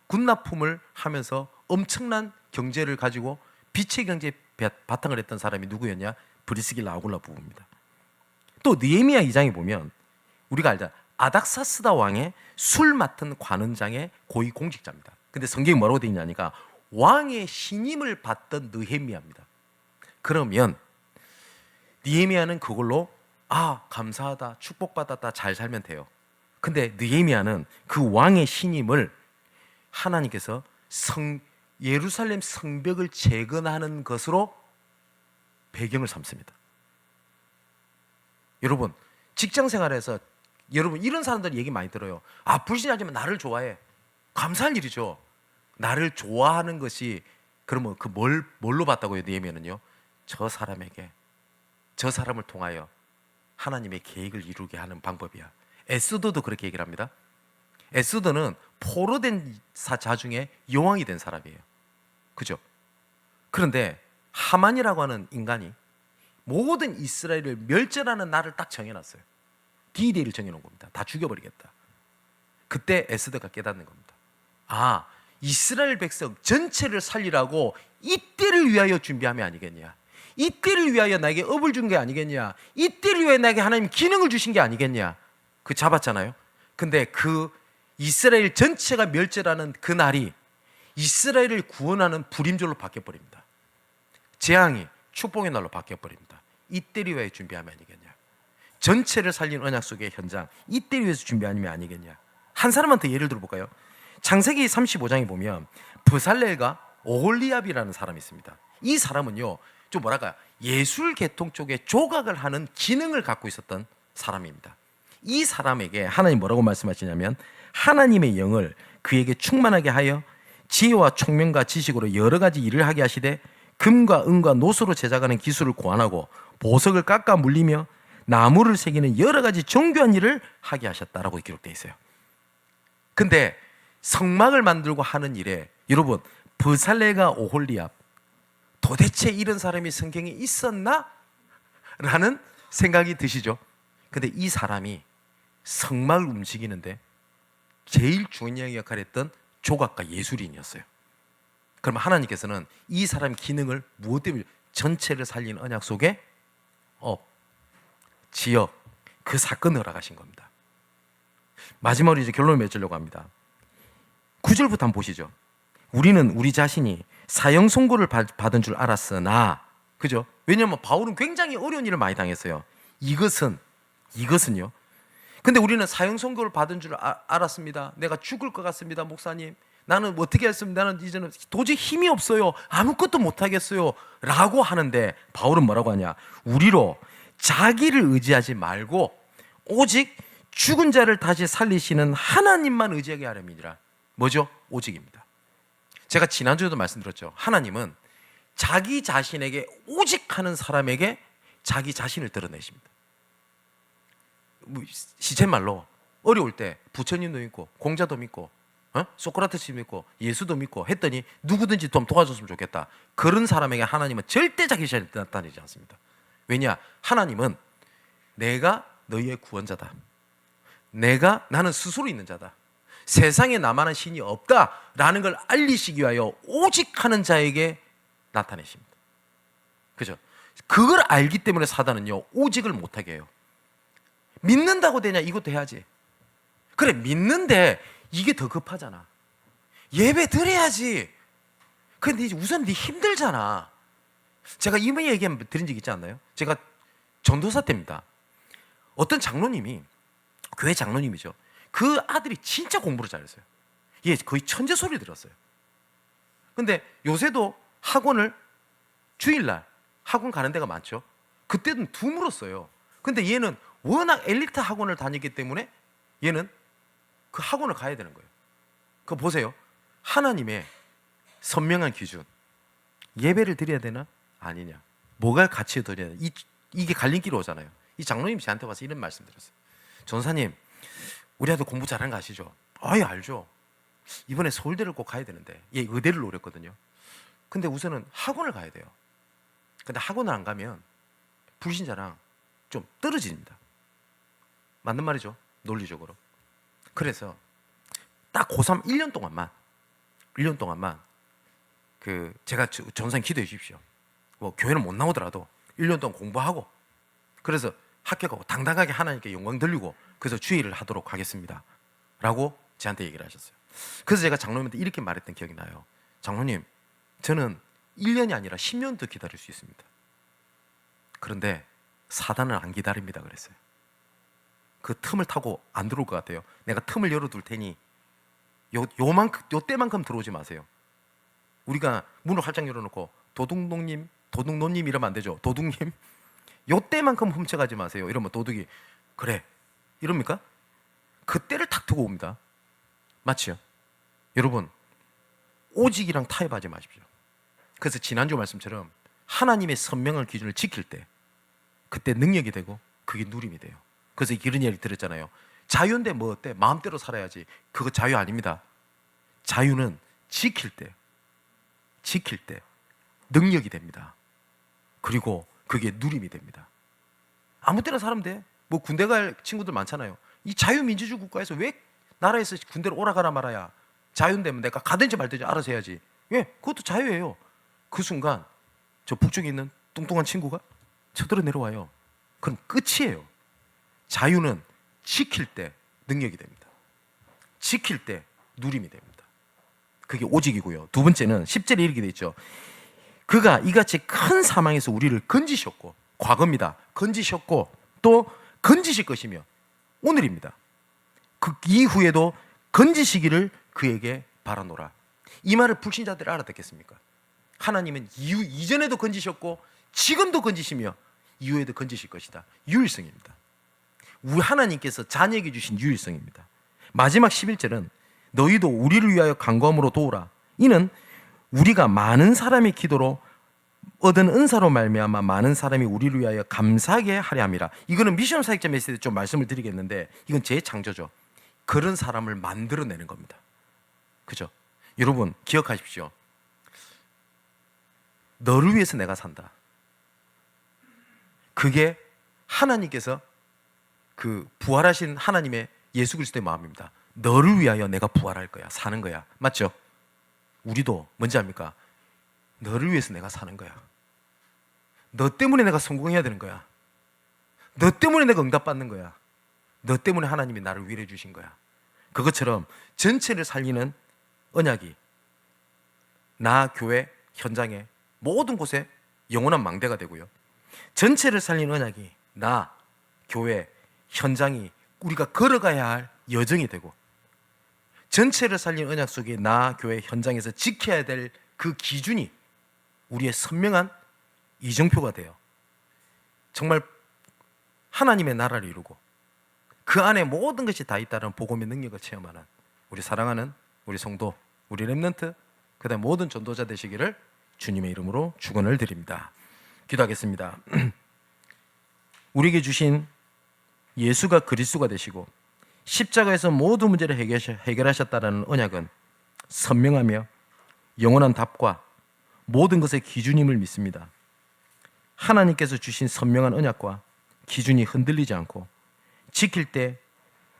군납품을 하면서 엄청난 경제를 가지고 빛의 경제에 바탕을 했던 사람이 누구였냐? 브리스길라 아굴라 부부입니다. 또 느헤미야 2장에 보면 우리가 알자 아닥사스다 왕의 술 맡은 관원장의 고위 공직자입니다. 근데 성경이 뭐라고 되어 있냐니까 왕의 신임을 받던 느헤미야입니다. 그러면 느헤미야는 그걸로 감사하다, 축복받았다, 잘 살면 돼요. 근데 느헤미야는 그 왕의 신임을 하나님께서 예루살렘 성벽을 재건하는 것으로 배경을 삼습니다. 여러분 직장 생활에서 여러분 이런 사람들 얘기 많이 들어요. 불신하지만 나를 좋아해. 감사할 일이죠. 나를 좋아하는 것이 그러면 뭘로 봤다고요? 느헤미야는요. 저 사람을 통하여 하나님의 계획을 이루게 하는 방법이야. 에스더도 그렇게 얘기를 합니다. 에스더는 포로된 자 중에 여왕이 된 사람이에요. 그죠? 그런데 하만이라고 하는 인간이 모든 이스라엘을 멸절하는 날을 딱 정해놨어요. D-Day를 정해놓은 겁니다. 다 죽여버리겠다. 그때 에스더가 깨닫는 겁니다. 이스라엘 백성 전체를 살리라고 이때를 위하여 준비함이 아니겠냐. 이때를 위하여 나에게 업을 준 게 아니겠냐. 이때를 위하여 나에게 하나님 기능을 주신 게 아니겠냐. 그 잡았잖아요. 근데 그 이스라엘 전체가 멸절하는 그 날이 이스라엘을 구원하는 불임절로 바뀌어버립니다. 재앙이 축복의 날로 바뀌어버립니다. 이때를 위하여 준비하면 아니겠냐. 전체를 살린 언약 속의 현장, 이때를 위해서 준비하면 아니겠냐. 한 사람한테 예를 들어볼까요? 창세기 35장에 보면 브살렐과 오홀리압이라는 사람이 있습니다. 이 사람은요 좀 예술 계통 쪽에 조각을 하는 기능을 갖고 있었던 사람입니다. 이 사람에게 하나님 뭐라고 말씀하시냐면 하나님의 영을 그에게 충만하게 하여 지혜와 총명과 지식으로 여러 가지 일을 하게 하시되 금과 은과 노소로 제작하는 기술을 고안하고 보석을 깎아 물리며 나무를 새기는 여러 가지 정교한 일을 하게 하셨다라고 기록되어 있어요. 근데 성막을 만들고 하는 일에 여러분 브살레가 오홀리압 도대체 이런 사람이 성경에 있었나? 라는 생각이 드시죠? 근데 이 사람이 성막을 움직이는데 제일 중요한 역할을 했던 조각가 예술인이었어요. 그럼 하나님께서는 이 사람 기능을 무엇 때문에 전체를 살린 언약 속에 지역 그 사건을 허락하신 겁니다. 마지막으로 이제 결론을 맺으려고 합니다. 9절부터 한번 보시죠. 우리는 우리 자신이 사형 선고를 받은 줄 알았으나, 그죠? 왜냐하면 바울은 굉장히 어려운 일을 많이 당했어요. 이것은요. 근데 우리는 사형 선고를 받은 줄 알았습니다. 내가 죽을 것 같습니다, 목사님. 나는 어떻게 했습니다. 나는 이제는 도저히 힘이 없어요. 아무것도 못 하겠어요. 라고 하는데 바울은 뭐라고 하냐? 우리로 자기를 의지하지 말고 오직 죽은 자를 다시 살리시는 하나님만 의지하게 하렵니다. 뭐죠? 오직입니다. 제가 지난주에도 말씀드렸죠. 하나님은 자기 자신에게 오직 하는 사람에게 자기 자신을 드러내십니다. 시쳇말로 어려울 때 부처님도 믿고 공자도 믿고 소크라테스 믿고 예수도 믿고 했더니 누구든지 좀 도와줬으면 좋겠다. 그런 사람에게 하나님은 절대 자기 자신을 나타내지 않습니다. 왜냐? 하나님은 내가 너희의 구원자다. 나는 스스로 있는 자다. 세상에 나만한 신이 없다라는 걸 알리시기 위하여 오직 하는 자에게 나타내십니다. 그죠? 그걸 알기 때문에 사단은요 오직을 못하게 해요. 믿는다고 되냐? 이것도 해야지. 그래, 믿는데 이게 더 급하잖아. 예배 드려야지. 근데 우선 네 힘들잖아. 제가 이번에 드린 적 있지 않나요? 제가 전도사 때입니다. 어떤 장로님이, 교회 장로님이죠. 그 아들이 진짜 공부를 잘했어요. 얘 거의 천재 소리 들었어요. 근데 요새도 학원을 주일날 학원 가는 데가 많죠. 그때는 드물었어요. 근데 얘는 워낙 엘리트 학원을 다니기 때문에 얘는 그 학원을 가야 되는 거예요. 그거 보세요. 하나님의 선명한 기준. 예배를 드려야 되나? 아니냐. 뭐가 가치 드려야 되나? 이게 갈림길이 오잖아요. 이 장로님이 저한테 와서 이런 말씀 드렸어요. 전사님, 우리 아들 공부 잘하는 거 아시죠? 아예 알죠. 이번에 서울대를 꼭 가야 되는데 얘 의대를 노렸거든요. 근데 우선은 학원을 가야 돼요. 근데 학원을 안 가면 불신자랑 좀 떨어집니다. 맞는 말이죠, 논리적으로. 그래서 딱 고3 1년 동안만 그 제가 전사님 기도해 주십시오. 뭐 교회는 못 나오더라도 1년 동안 공부하고 그래서 합격하고 당당하게 하나님께 영광 돌리고 그래서 주의를 하도록 하겠습니다 라고 저한테 얘기를 하셨어요. 그래서 제가 장로님한테 이렇게 말했던 기억이 나요. 장로님, 저는 1년이 아니라 10년도 기다릴 수 있습니다. 그런데 사단은 안 기다립니다 그랬어요. 그 틈을 타고 안 들어올 것 같아요. 내가 틈을 열어둘 테니 요 때만큼 들어오지 마세요. 우리가 문을 활짝 열어놓고 도둑놈님 이러면 안 되죠. 도둑님, 요 때만큼 훔쳐가지 마세요. 이러면 도둑이 그래 이럽니까? 그때를 탁 두고 옵니다. 맞죠? 여러분, 오직이랑 타협하지 마십시오. 그래서 지난주 말씀처럼 하나님의 선명한 기준을 지킬 때 그때 능력이 되고 그게 누림이 돼요. 그래서 이런 이야기 들었잖아요. 자유인데 뭐 어때? 마음대로 살아야지. 그거 자유 아닙니다. 자유는 지킬 때 능력이 됩니다. 그리고 그게 누림이 됩니다. 아무 때나 살면 돼. 뭐 군대 갈 친구들 많잖아요. 이 자유민주주의 국가에서 왜 나라에서 군대를 오라가라 말아야 자유인데면 내가 가든지 말든지 알아서 해야지. 왜? 그것도 자유예요. 그 순간 저 북쪽에 있는 뚱뚱한 친구가 쳐들어 내려와요. 그럼 끝이에요. 자유는 지킬 때 능력이 됩니다. 지킬 때 누림이 됩니다. 그게 오직이고요. 두 번째는 10절에 이렇게 돼 있죠. 그가 이같이 큰 사망에서 우리를 건지셨고, 과거입니다. 건지셨고 또 건지실 것이며 오늘입니다. 그 이후에도 건지시기를 그에게 바라노라. 이 말을 불신자들이 알아듣겠습니까? 하나님은 이전에도 건지셨고 지금도 건지시며 이후에도 건지실 것이다. 유일성입니다. 하나님께서 자녀에게 주신 유일성입니다. 마지막 11절은 너희도 우리를 위하여 간구함으로 도우라. 이는 우리가 많은 사람의 기도로 얻은 은사로 말미암아 많은 사람이 우리를 위하여 감사하게 하려 함이라. 이거는 미션 사역자 메시지 좀 말씀을 드리겠는데 이건 제 창조죠. 그런 사람을 만들어내는 겁니다. 그죠? 여러분 기억하십시오. 너를 위해서 내가 산다. 그게 하나님께서 그 부활하신 하나님의 예수 그리스도의 마음입니다. 너를 위하여 내가 부활할 거야. 사는 거야. 맞죠? 우리도 뭔지 압니까? 너를 위해서 내가 사는 거야. 너 때문에 내가 성공해야 되는 거야. 너 때문에 내가 응답받는 거야. 너 때문에 하나님이 나를 위로해 주신 거야. 그것처럼 전체를 살리는 언약이 나 교회 현장에 모든 곳에 영원한 망대가 되고요. 전체를 살리는 언약이 나 교회 현장이 우리가 걸어가야 할 여정이 되고, 전체를 살리는 언약 속에 나 교회 현장에서 지켜야 될 그 기준이 우리의 선명한 이정표가 돼요. 정말 하나님의 나라를 이루고 그 안에 모든 것이 다 있다는 복음의 능력을 체험하는 우리 사랑하는 우리 성도, 우리 렘넌트, 그다음 모든 전도자 되시기를 주님의 이름으로 축원을 드립니다. 기도하겠습니다. 우리에게 주신 예수가 그리스도가 되시고 십자가에서 모든 문제를 해결하셨다는 언약은 선명하며 영원한 답과 모든 것의 기준임을 믿습니다. 하나님께서 주신 선명한 언약과 기준이 흔들리지 않고 지킬 때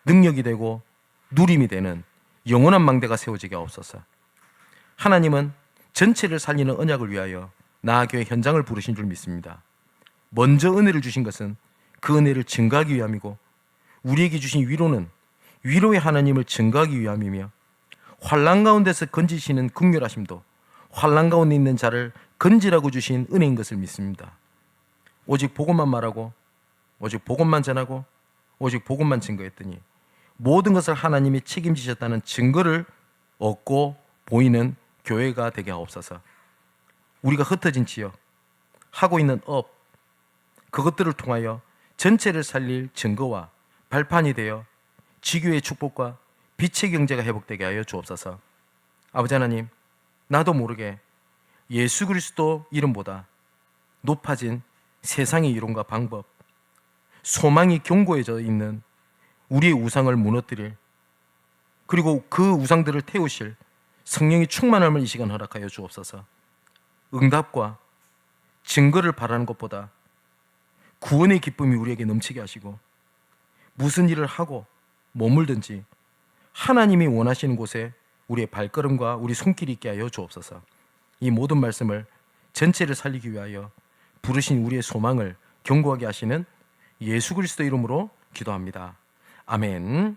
능력이 되고 누림이 되는 영원한 망대가 세워지게 하옵소서. 하나님은 전체를 살리는 언약을 위하여 나아교회 현장을 부르신 줄 믿습니다. 먼저 은혜를 주신 것은 그 은혜를 증거하기 위함이고, 우리에게 주신 위로는 위로의 하나님을 증거하기 위함이며, 환난 가운데서 건지시는 긍휼하심도 환난 가운데 있는 자를 건지라고 주신 은혜인 것을 믿습니다. 오직 복음만 말하고 오직 복음만 전하고 오직 복음만 증거했더니 모든 것을 하나님이 책임지셨다는 증거를 얻고 보이는 교회가 되게 하옵소서. 우리가 흩어진 지역, 하고 있는 업, 그것들을 통하여 전체를 살릴 증거와 발판이 되어 지교의 축복과 빛의 경제가 회복되게 하여 주옵소서. 아버지 하나님, 나도 모르게 예수 그리스도 이름보다 높아진 세상의 이론과 방법, 소망이 견고해져 있는 우리의 우상을 무너뜨릴, 그리고 그 우상들을 태우실 성령의 충만함을 이 시간 허락하여 주옵소서. 응답과 증거를 바라는 것보다 구원의 기쁨이 우리에게 넘치게 하시고, 무슨 일을 하고 머물든지 하나님이 원하시는 곳에 우리의 발걸음과 우리 손길이 있게 하여 주옵소서. 이 모든 말씀을 전체를 살리기 위하여 부르신 우리의 소망을 견고하게 하시는 예수 그리스도 이름으로 기도합니다. 아멘.